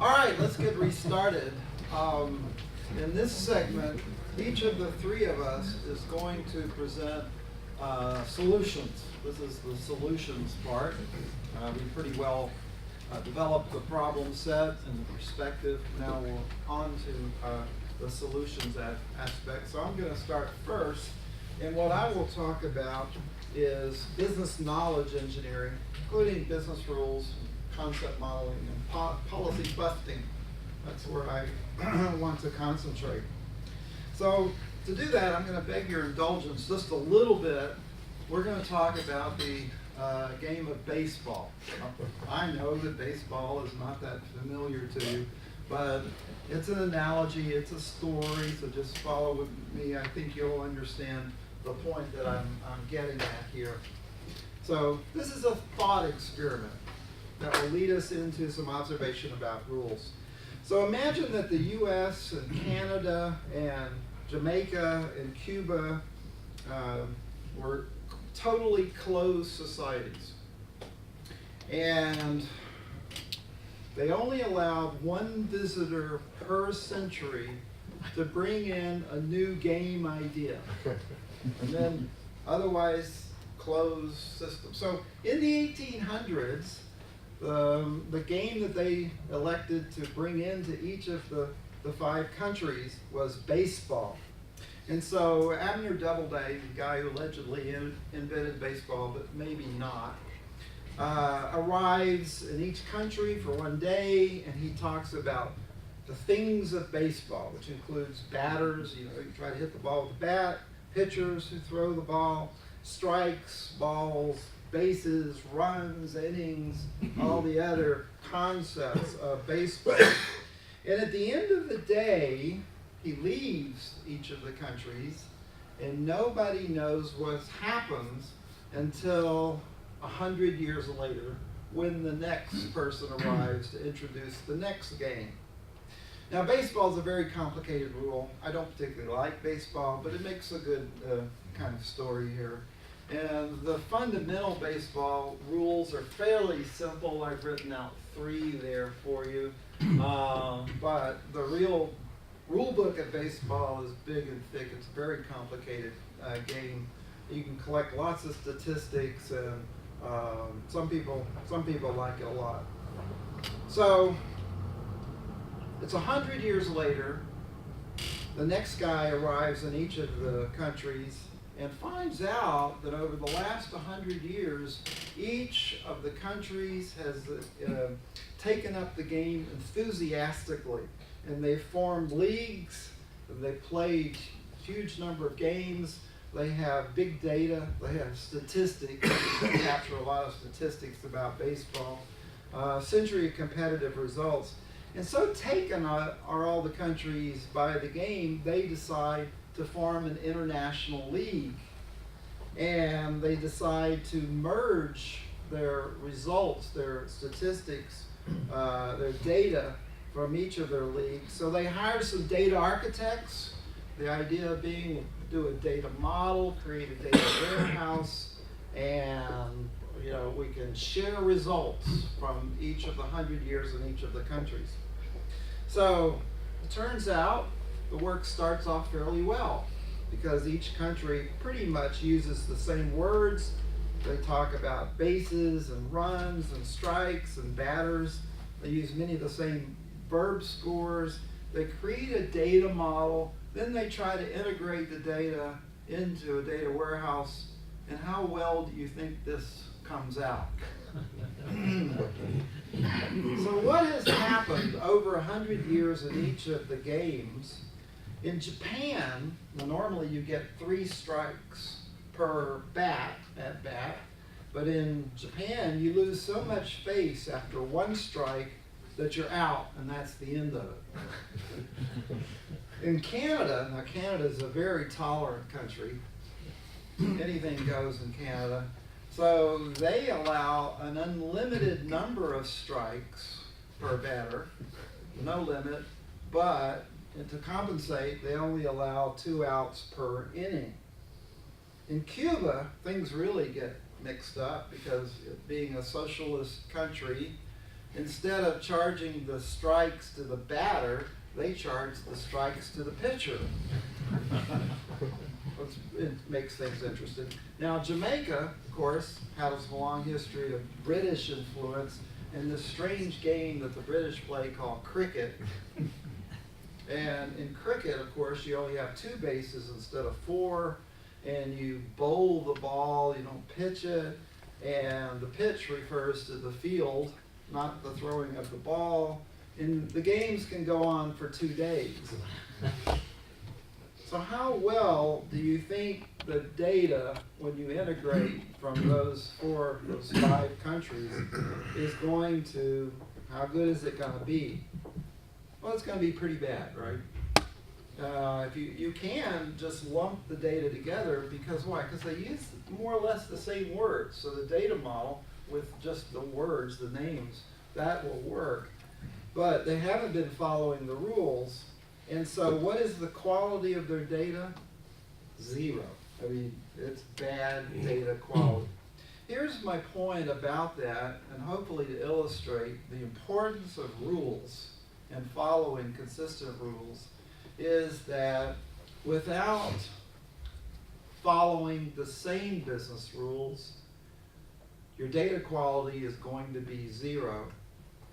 All right, let's get restarted. In this segment, each of the three of us is going to present solutions. This is the solutions part. We pretty well developed the problem set and the perspective. Now we're on to the solutions aspect. So I'm going to start first. And what I will talk about is business knowledge engineering, including business rules, concept modeling, and policy busting. That's where I want to concentrate. So to do that, I'm going to beg your indulgence just a little bit. We're going to talk about the game of baseball. I know that baseball is not that familiar to you, but it's an analogy, it's a story, so just follow with me. I think you'll understand the point that I'm getting at here. So this is a thought experiment that will lead us into some observation about rules. So imagine that the US and Canada and Jamaica and Cuba were totally closed societies. And they only allowed one visitor per century to bring in a new game idea. And then otherwise closed system. So in the 1800s, the game that they elected to bring into each of the five countries was baseball. And so Abner Doubleday, the guy who allegedly invented baseball, but maybe not, arrives in each country for one day, and he talks about the things of baseball, which includes batters, you try to hit the ball with a bat, pitchers who throw the ball, strikes, balls, bases, runs, innings, all the other concepts of baseball. And at the end of the day, he leaves each of the countries, and nobody knows what happens until 100 years later, when the next person arrives to introduce the next game. Now, baseball is a very complicated rule. I don't particularly like baseball, but it makes a good kind of story here. And the fundamental baseball rules are fairly simple. I've written out 3 there for you. But the real rule book of baseball is big and thick. It's a very complicated game. You can collect lots of statistics, and some people like it a lot. So it's 100 years later. The next guy arrives in each of the countries and finds out that over the last 100 years, each of the countries has taken up the game enthusiastically. And they've formed leagues, they've played a huge number of games, they have big data, they have statistics, they capture a lot of statistics about baseball, century of competitive results. And so taken are all the countries by the game, they decide to form an international league. And they decide to merge their results, their statistics, their data from each of their leagues. So they hire some data architects, the idea being do a data model, create a data warehouse, and we can share results from each of the 100 years in each of the countries. So it turns out the work starts off fairly well because each country pretty much uses the same words. They talk about bases and runs and strikes and batters. They use many of the same verb scores. They create a data model. Then they try to integrate the data into a data warehouse. And how well do you think this comes out? So what has happened over 100 years in each of the games? In Japan, normally you get 3 strikes per at bat, but in Japan you lose so much space after 1 strike that you're out, and that's the end of it. In Canada, now Canada is a very tolerant country. Anything goes in Canada. So they allow an unlimited number of strikes per batter, no limit, but to compensate, they only allow 2 outs per inning. In Cuba, things really get mixed up because being a socialist country, instead of charging the strikes to the batter, they charge the strikes to the pitcher. It makes things interesting. Now, Jamaica, of course, has a long history of British influence in this strange game that the British play called cricket. And in cricket, of course, you only have 2 bases instead of 4, and you bowl the ball, you don't pitch it, and the pitch refers to the field, not the throwing of the ball. And the games can go on for 2 days. So how well do you think the data, when you integrate from those 5 countries, is going to, how good is it going to be? Well, it's going to be pretty bad, right? If you can just lump the data together, because why? Because they use more or less the same words. So the data model with just the words, the names, that will work. But they haven't been following the rules. And so what is the quality of their data? 0. I mean, it's bad data quality. Here's my point about that, and hopefully to illustrate the importance of rules and following consistent rules, is that without following the same business rules, your data quality is going to be 0,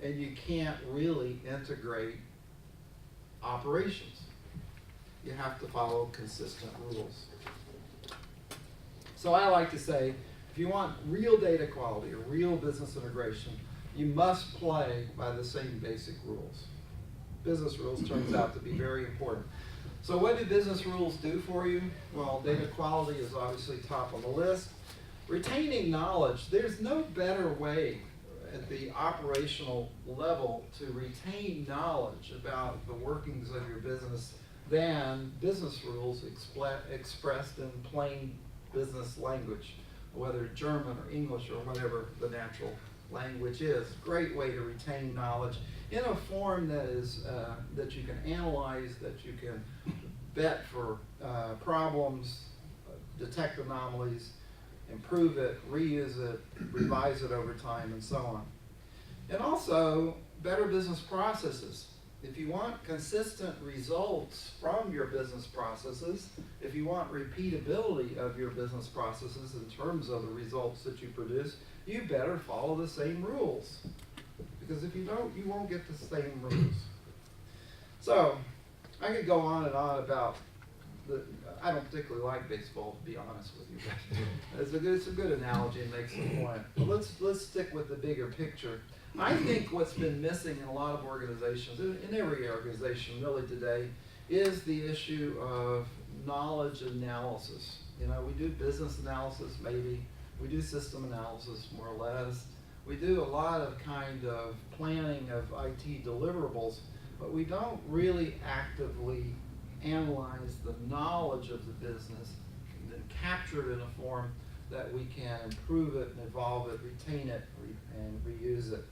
and you can't really integrate operations. You have to follow consistent rules. So I like to say, if you want real data quality or real business integration, you must play by the same basic rules. Business rules turns out to be very important. So what do business rules do for you? Well, data quality is obviously top of the list. Retaining knowledge, there's no better way at the operational level to retain knowledge about the workings of your business than business rules expressed in plain business language, whether German or English or whatever the natural language is. Great way to retain knowledge in a form that is that you can analyze, that you can vet for problems, detect anomalies, improve it, reuse it, revise it over time, and so on. And also, better business processes. If you want consistent results from your business processes, if you want repeatability of your business processes in terms of the results that you produce, you better follow the same rules. Because if you don't, you won't get the same rules. So, I could go on and on about I don't particularly like baseball, to be honest with you. It's a good analogy and makes the point. But let's stick with the bigger picture. I think what's been missing in a lot of organizations, in every organization really today, is the issue of knowledge analysis. You know, we do business analysis maybe, we do system analysis more or less, we do a lot of kind of planning of IT deliverables, but we don't really actively analyze the knowledge of the business and then capture it in a form that we can improve it and evolve it, retain it, and reuse it.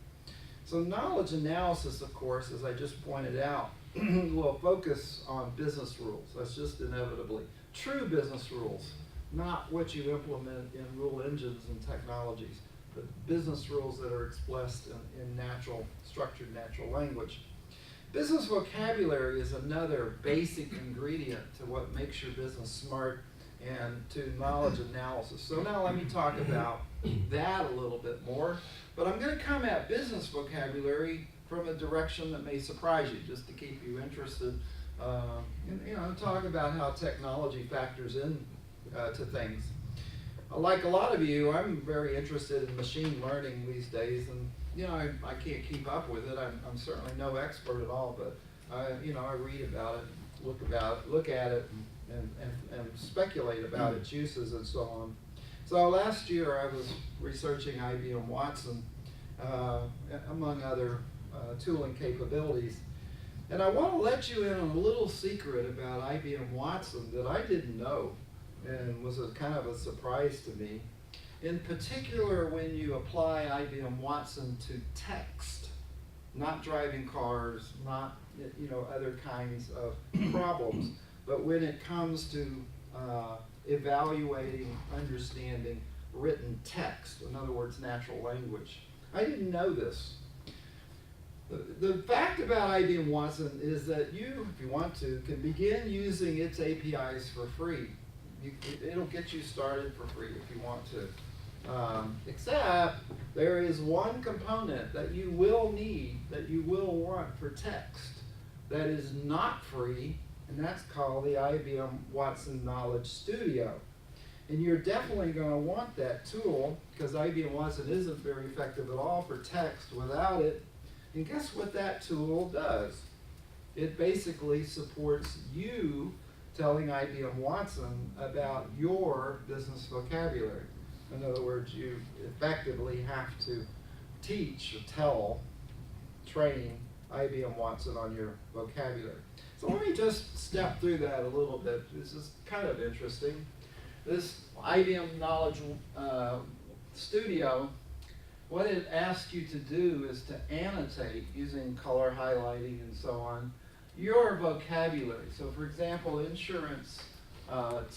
So knowledge analysis, of course, as I just pointed out, will focus on business rules. That's just inevitably. True business rules, not what you implement in rule engines and technologies, but business rules that are expressed in structured natural language. Business vocabulary is another basic ingredient to what makes your business smart and to knowledge analysis. So now let me talk about that a little bit more. But I'm going to come at business vocabulary from a direction that may surprise you, just to keep you interested. And talk about how technology factors in to things. Like a lot of you, I'm very interested in machine learning these days, and I can't keep up with it. I'm certainly no expert at all, but I read about it, look at it, and speculate about its uses and so on. So last year I was researching IBM Watson, among other tooling capabilities. And I want to let you in on a little secret about IBM Watson that I didn't know and was kind of a surprise to me. In particular, when you apply IBM Watson to text, not driving cars, not other kinds of problems, but when it comes to evaluating, understanding written text, in other words, natural language. I didn't know this. The fact about IBM Watson is that you, if you want to, can begin using its APIs for free. It'll get you started for free if you want to. Except there is one component that you will need, that you will want for text, that is not free, and that's called the IBM Watson Knowledge Studio. And you're definitely going to want that tool, because IBM Watson isn't very effective at all for text without it. And guess what that tool does? It basically supports you telling IBM Watson about your business vocabulary. In other words, you effectively have to teach or train IBM Watson on your vocabulary. So let me just step through that a little bit. This is kind of interesting. This IBM Knowledge Studio, what it asks you to do is to annotate using color highlighting and so on your vocabulary. So for example, insurance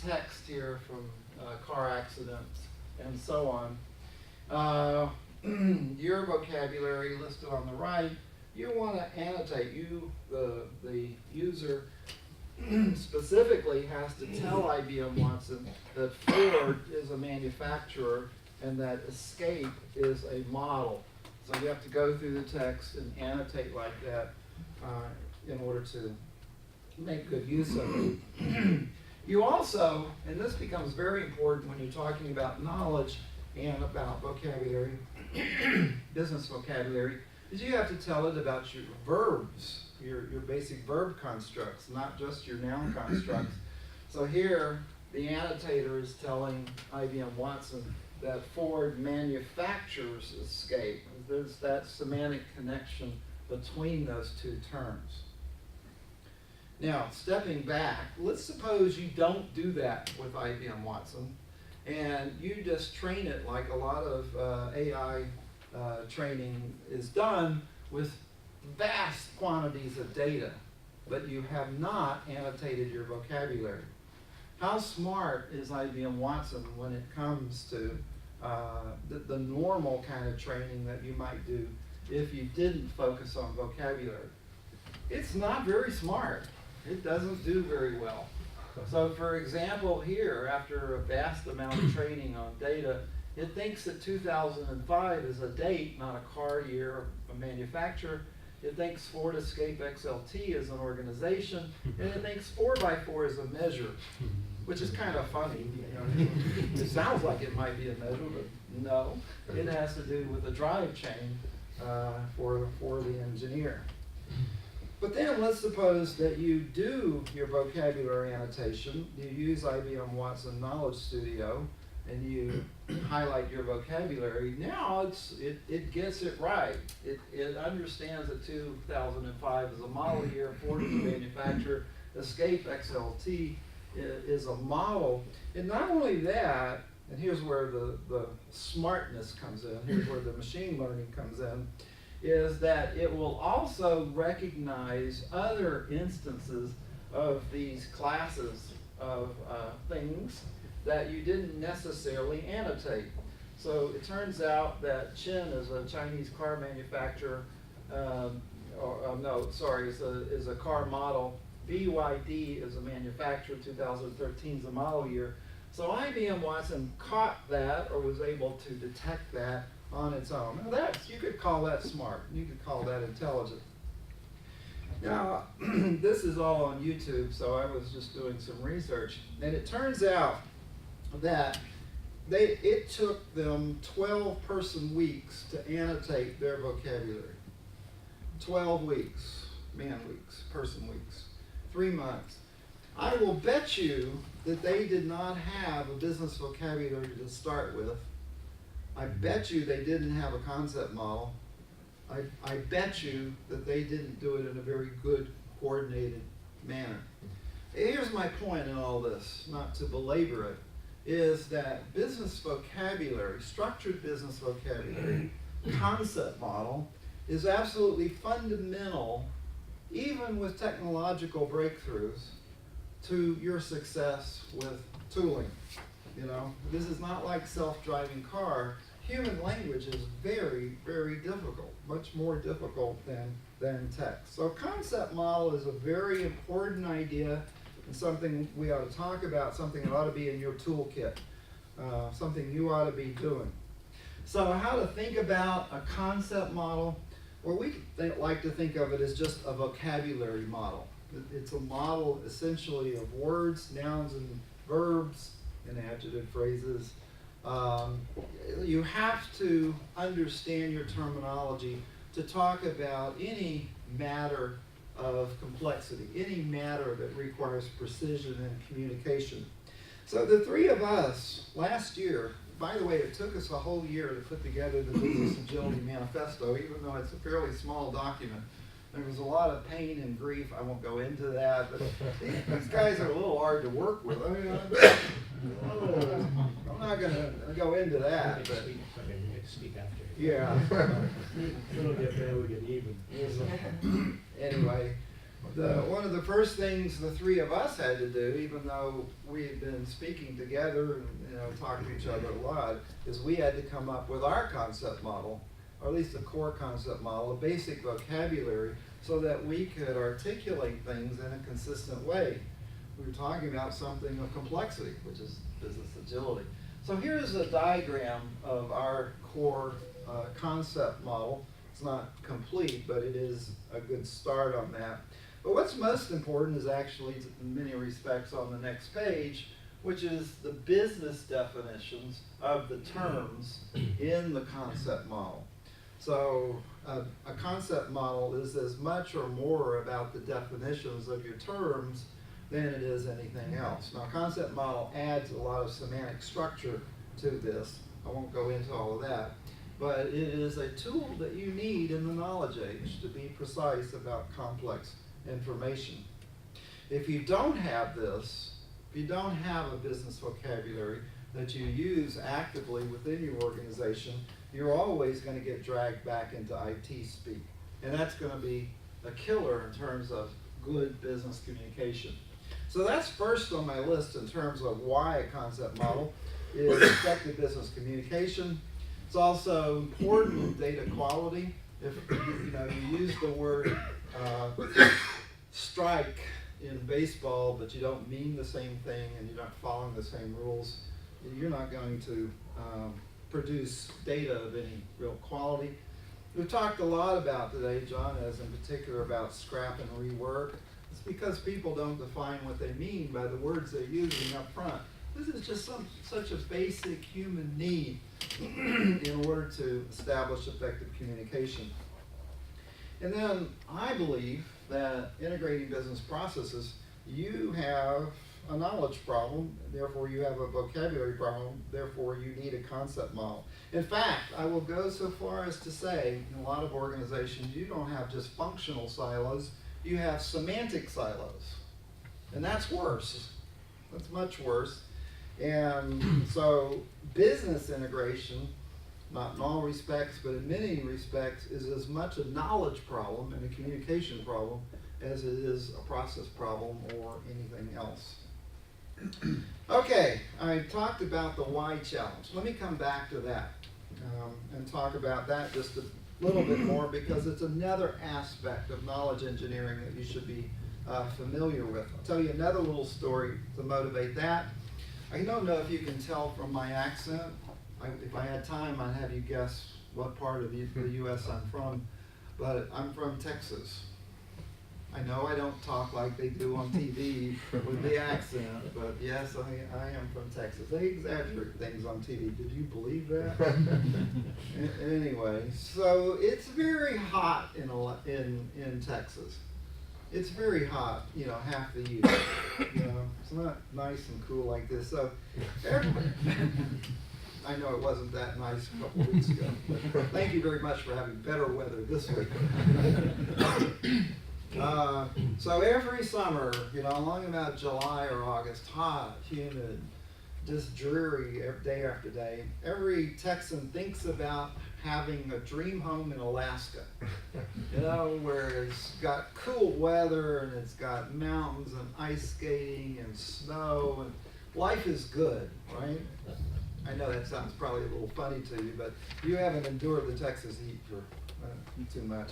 text here from car accidents and so on. Your vocabulary listed on the right, you want to annotate. The user specifically has to tell IBM Watson that Ford is a manufacturer and that Escape is a model. So you have to go through the text and annotate like that in order to make good use of it. You also, and this becomes very important when you're talking about knowledge and about vocabulary, business vocabulary, is you have to tell it about your verbs, your basic verb constructs, not just your noun constructs. So here, the annotator is telling IBM Watson that Ford manufactures Escape. There's that semantic connection between those two terms. Now, stepping back, let's suppose you don't do that with IBM Watson, and you just train it like a lot of AI training is done with vast quantities of data, but you have not annotated your vocabulary. How smart is IBM Watson when it comes to the normal kind of training that you might do if you didn't focus on vocabulary? It's not very smart. It doesn't do very well. So for example, here, after a vast amount of training on data, it thinks that 2005 is a date, not a car year, a manufacturer. It thinks Ford Escape XLT is an organization, and it thinks 4x4 is a measure, which is kind of funny. You know? It sounds like it might be a measure, but no. It has to do with the drive chain for the engineer. But then let's suppose that you do your vocabulary annotation, you use IBM Watson Knowledge Studio, and you highlight your vocabulary. Now it gets it right. It understands that 2005 is a model year, Ford is a manufacturer, Escape XLT is a model. And not only that, and here's where the smartness comes in, here's where the machine learning comes in, is that it will also recognize other instances of these classes of things that you didn't necessarily annotate. So it turns out that Chen is a Chinese car manufacturer, is a car model. BYD is a manufacturer, 2013 is a model year. So IBM Watson caught that, or was able to detect that on its own. Now you could call that smart. You could call that intelligent. Now, this is all on YouTube, so I was just doing some research, and it turns out that it took them 12 person weeks to annotate their vocabulary. 12 weeks, man weeks, person weeks, 3 months. I will bet you that they did not have a business vocabulary to start with. I bet you they didn't have a concept model. I bet you that they didn't do it in a very good, coordinated manner. Here's my point in all this, not to belabor it, is that business vocabulary, structured business vocabulary, concept model, is absolutely fundamental, even with technological breakthroughs, to your success with tooling. You know, this is not like self-driving car. human language is very, very difficult, much more difficult than text. So concept model is a very important idea and something we ought to talk about, something that ought to be in your toolkit, something you ought to be doing. So how to think about a concept model? Well, we like to think of it as just a vocabulary model. It's a model essentially of words, nouns, and verbs, and adjective phrases. You have to understand your terminology to talk about any matter of complexity, any matter that requires precision and communication. So the three of us last year, by the way, it took us a whole year to put together the Business Agility Manifesto, even though it's a fairly small document. There was a lot of pain and grief. I won't go into that, but these guys are a little hard to work with. I mean, I'm not going to go into that. But speak after. Yeah. It'll get bad, we get even. Anyway, one of the first things the three of us had to do, even though we had been speaking together and talking to each other a lot, is we had to come up with our concept model, or at least a core concept model, a basic vocabulary, so that we could articulate things in a consistent way. We were talking about something of complexity, which is business agility. So here's a diagram of our core concept model. It's not complete, but it is a good start on that. But what's most important is actually, in many respects, on the next page, which is the business definitions of the terms in the concept model. So a concept model is as much or more about the definitions of your terms than it is anything else. Now, concept model adds a lot of semantic structure to this. I won't go into all of that. But it is a tool that you need in the knowledge age to be precise about complex information. If you don't have this, if you don't have a business vocabulary that you use actively within your organization, you're always going to get dragged back into IT speak. And that's going to be a killer in terms of good business communication. So that's first on my list in terms of why a concept model is effective business communication. It's also important in data quality. If you use the word strike in baseball, but you don't mean the same thing and you're not following the same rules, you're not going to produce data of any real quality. We've talked a lot about today, John, as in particular about scrap and rework. It's because people don't define what they mean by the words they're using up front. This is just such a basic human need in order to establish effective communication. And then I believe that integrating business processes, you have a knowledge problem, therefore you have a vocabulary problem, therefore you need a concept model. In fact, I will go so far as to say, in a lot of organizations, you don't have just functional silos, you have semantic silos. And that's worse. That's much worse. And so business integration, not in all respects, but in many respects, is as much a knowledge problem and a communication problem as it is a process problem or anything else. Okay, I talked about the why challenge. Let me come back to that and talk about that just a little bit more, because it's another aspect of knowledge engineering that you should be familiar with. I'll tell you another little story to motivate that. I don't know if you can tell from my accent. If I had time, I'd have you guess what part of the U.S. I'm from, but I'm from Texas. I know I don't talk like they do on TV with the accent, but yes, I am from Texas. They exaggerate things on TV. Did you believe that? Anyway, so it's very hot in Texas. It's very hot, half the year. It's not nice and cool like this. So I know it wasn't that nice a couple of weeks ago, but thank you very much for having better weather this week. So every summer, along about July or August, hot, humid, just dreary day after day, every Texan thinks about having a dream home in Alaska, where it's got cool weather and it's got mountains and ice skating and snow and life is good, right? I know that sounds probably a little funny to you, but you haven't endured the Texas heat for too much.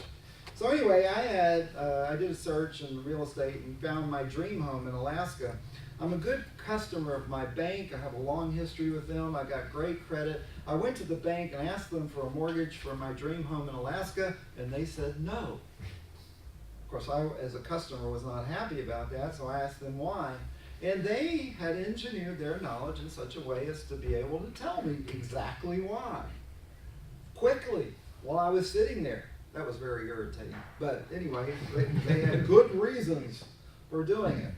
So anyway, I did a search in real estate and found my dream home in Alaska. I'm a good customer of my bank. I have a long history with them. I got great credit. I went to the bank and asked them for a mortgage for my dream home in Alaska, and they said no. Of course, I, as a customer, was not happy about that, so I asked them why. And they had engineered their knowledge in such a way as to be able to tell me exactly why. Quickly, while I was sitting there. That was very irritating. But anyway, they had good reasons for doing it.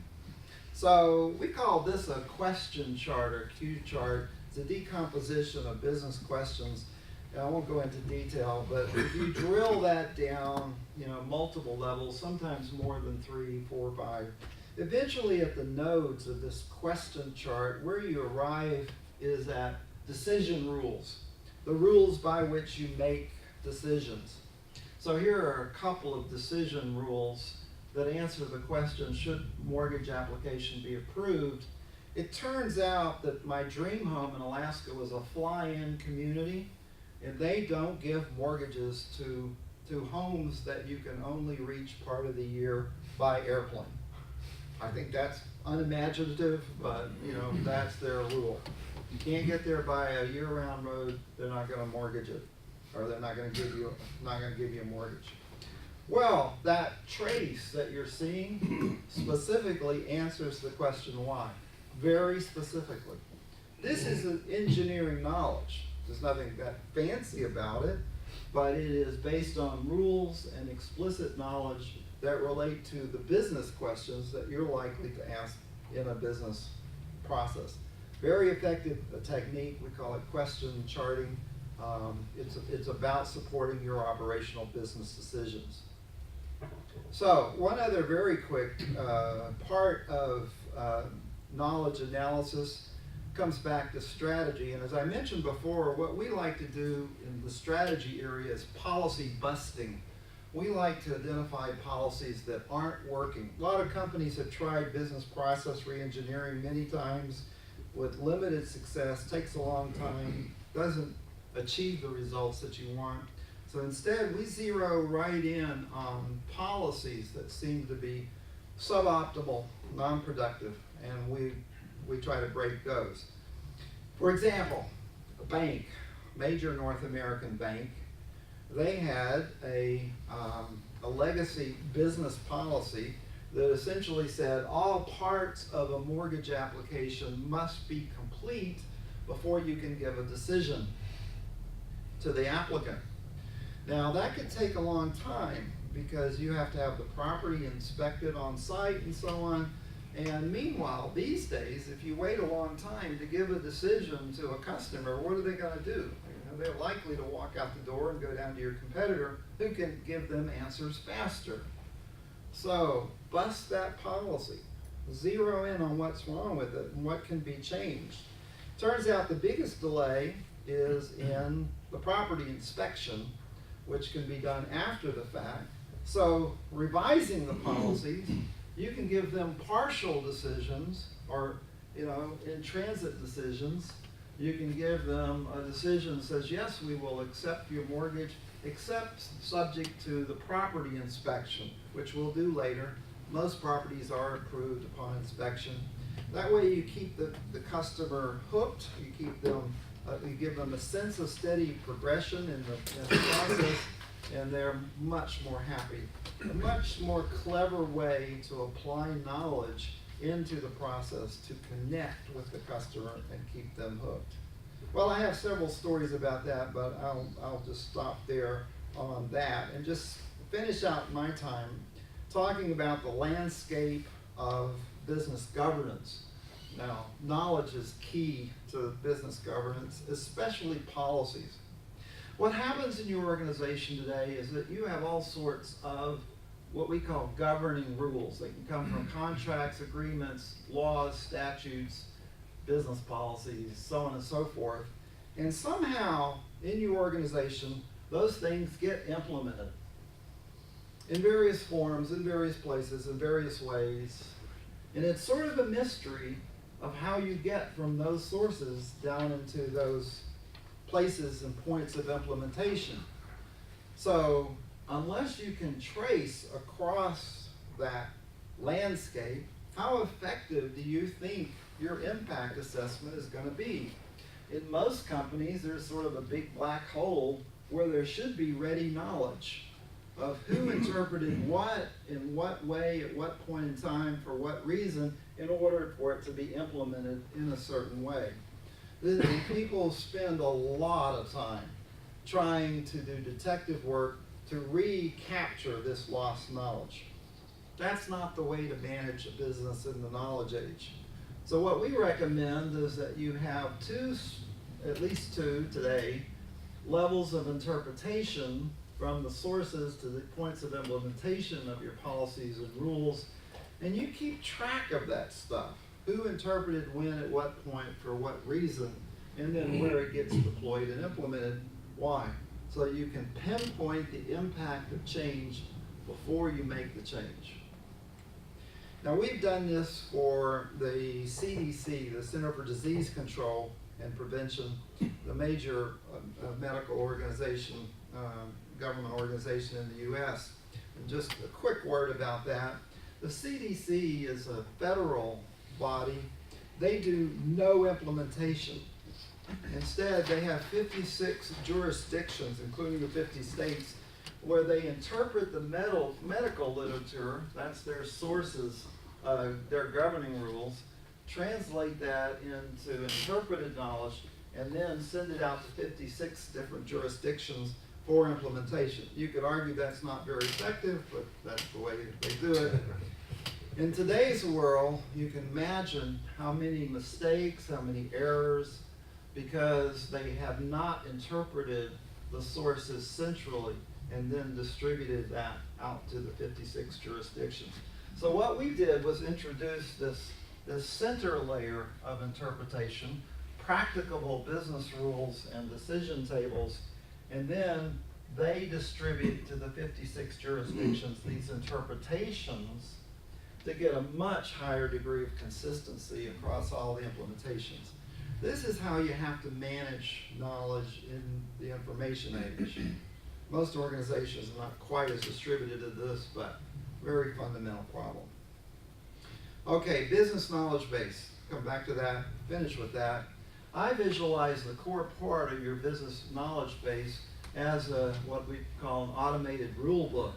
So we call this a question chart or Q chart. It's a decomposition of business questions. And I won't go into detail, but if you drill that down, multiple levels, sometimes more than 3, 4, 5, eventually at the nodes of this question chart, where you arrive is at decision rules, the rules by which you make decisions. So here are a couple of decision rules that answer the question, should mortgage application be approved? It turns out that my dream home in Alaska was a fly-in community, and they don't give mortgages to homes that you can only reach part of the year by airplane. I think that's unimaginative, but that's their rule. You can't get there by a year-round road, they're not going to mortgage it, or they're not going to give you a mortgage. Well, that trace that you're seeing specifically answers the question why, very specifically. This is an engineering knowledge. There's nothing that fancy about it, but it is based on rules and explicit knowledge that relate to the business questions that you're likely to ask in a business process. Very effective technique. We call it question charting. It's about supporting your operational business decisions. So one other very quick part of knowledge analysis comes back to strategy. And as I mentioned before, what we like to do in the strategy area is policy busting. We like to identify policies that aren't working. A lot of companies have tried business process reengineering many times with limited success, takes a long time, doesn't achieve the results that you want. So instead, we zero right in on policies that seem to be suboptimal, non-productive, and we try to break those. For example, a bank, major North American bank, they had a legacy business policy that essentially said all parts of a mortgage application must be complete before you can give a decision to the applicant. Now that could take a long time because you have to have the property inspected on site and so on. And meanwhile, these days, if you wait a long time to give a decision to a customer, what are they going to do? They're likely to walk out the door and go down to your competitor who can give them answers faster. So bust that policy. Zero in on what's wrong with it and what can be changed. Turns out the biggest delay is in the property inspection, which can be done after the fact. So revising the policies, you can give them partial decisions or in transit decisions. You can give them a decision that says, yes, we will accept your mortgage, except subject to the property inspection, which we'll do later. Most properties are approved upon inspection. That way you keep the customer hooked, you give them a sense of steady progression in the process, and they're much more happy. A much more clever way to apply knowledge into the process to connect with the customer and keep them hooked. Well, I have several stories about that, but I'll just stop there on that and just finish out my time talking about the landscape of business governance. Now, knowledge is key to business governance, especially policies. What happens in your organization today is that you have all sorts of what we call governing rules. They can come from contracts, agreements, laws, statutes, business policies, so on and so forth. And somehow in your organization, those things get implemented in various forms, in various places, in various ways. And it's sort of a mystery of how you get from those sources down into those places and points of implementation. So unless you can trace across that landscape, how effective do you think your impact assessment is going to be? In most companies, there's sort of a big black hole where there should be ready knowledge of who interpreted what, in what way, at what point in time, for what reason, in order for it to be implemented in a certain way. People spend a lot of time trying to do detective work to recapture this lost knowledge. That's not the way to manage a business in the knowledge age. So what we recommend is that you have at least two today, levels of interpretation from the sources to the points of implementation of your policies and rules, and you keep track of that stuff. Who interpreted when, at what point, for what reason, and then where it gets deployed and implemented, why. So you can pinpoint the impact of change before you make the change. Now we've done this for the CDC, the Center for Disease Control and Prevention, the major medical organization, government organization in the US. And just a quick word about that. The CDC is a federal body. They do no implementation. Instead, they have 56 jurisdictions, including the 50 states, where they interpret the medical literature, that's their sources, their governing rules, translate that into interpreted knowledge, and then send it out to 56 different jurisdictions for implementation. You could argue that's not very effective, but that's the way they do it. In today's world, you can imagine how many mistakes, how many errors, because they have not interpreted the sources centrally and then distributed that out to the 56 jurisdictions. So what we did was introduce this center layer of interpretation, practicable business rules and decision tables, and then they distribute to the 56 jurisdictions these interpretations to get a much higher degree of consistency across all the implementations. This is how you have to manage knowledge in the information age. Most organizations are not quite as distributed as this, but very fundamental problem. Okay, business knowledge base. Come back to that, finish with that. I visualize the core part of your business knowledge base as what we call an automated rule book,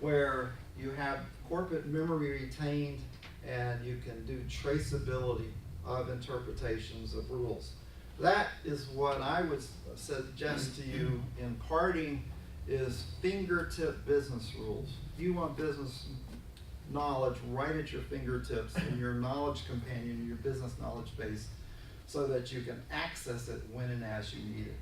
where you have corporate memory retained and you can do traceability of interpretations of rules. That is what I would suggest to you in parting is fingertip business rules. You want business knowledge right at your fingertips in your knowledge companion, your business knowledge base, so that you can access it when and as you need it.